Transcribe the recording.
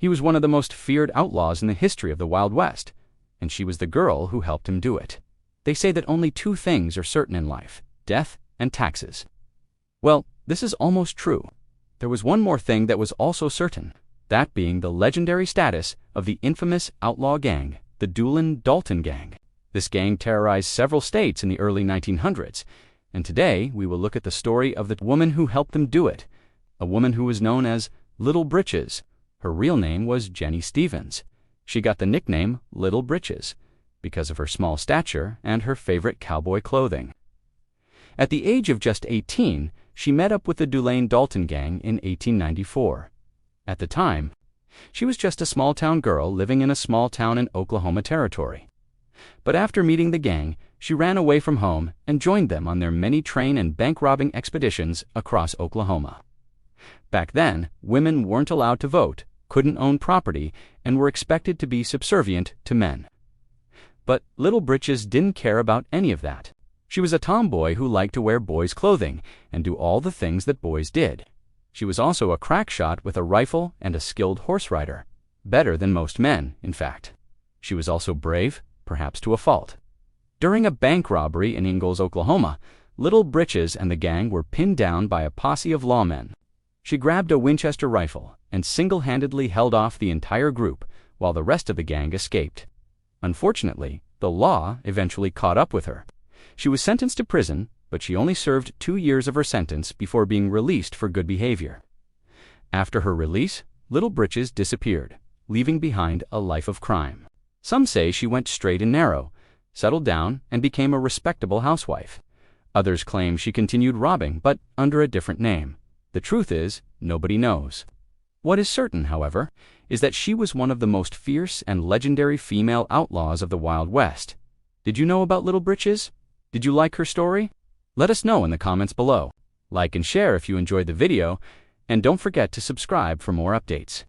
He was one of the most feared outlaws in the history of the Wild West, and she was the girl who helped him do it. They say that only two things are certain in life: death and taxes. Well, this is almost true. There was one more thing that was also certain, that being the legendary status of the infamous outlaw gang, the Doolin-Dalton gang. This gang terrorized several states in the early 1900s, and today we will look at the story of the woman who helped them do it, a woman who was known as Little Britches. Her real name was Jennie Stevens. She got the nickname Little Britches because of her small stature and her favorite cowboy clothing. At the age of just 18, she met up with the Doolin-Dalton gang in 1894. At the time, she was just a small-town girl living in a small town in Oklahoma Territory. But after meeting the gang, she ran away from home and joined them on their many train and bank-robbing expeditions across Oklahoma. Back then, women weren't allowed to vote, couldn't own property, and were expected to be subservient to men. But Little Britches didn't care about any of that. She was a tomboy who liked to wear boys' clothing and do all the things that boys did. She was also a crack shot with a rifle and a skilled horse rider. Better than most men, in fact. She was also brave, perhaps to a fault. During a bank robbery in Ingalls, Oklahoma, Little Britches and the gang were pinned down by a posse of lawmen. She grabbed a Winchester rifle and single-handedly held off the entire group while the rest of the gang escaped. Unfortunately, the law eventually caught up with her. She was sentenced to prison, but she only served 2 years of her sentence before being released for good behavior. After her release, Little Britches disappeared, leaving behind a life of crime. Some say she went straight and narrow, settled down, and became a respectable housewife. Others claim she continued robbing, but under a different name. The truth is, nobody knows. What is certain, however, is that she was one of the most fierce and legendary female outlaws of the Wild West. Did you know about Little Britches? Did you like her story? Let us know in the comments below. Like and share if you enjoyed the video, and don't forget to subscribe for more updates.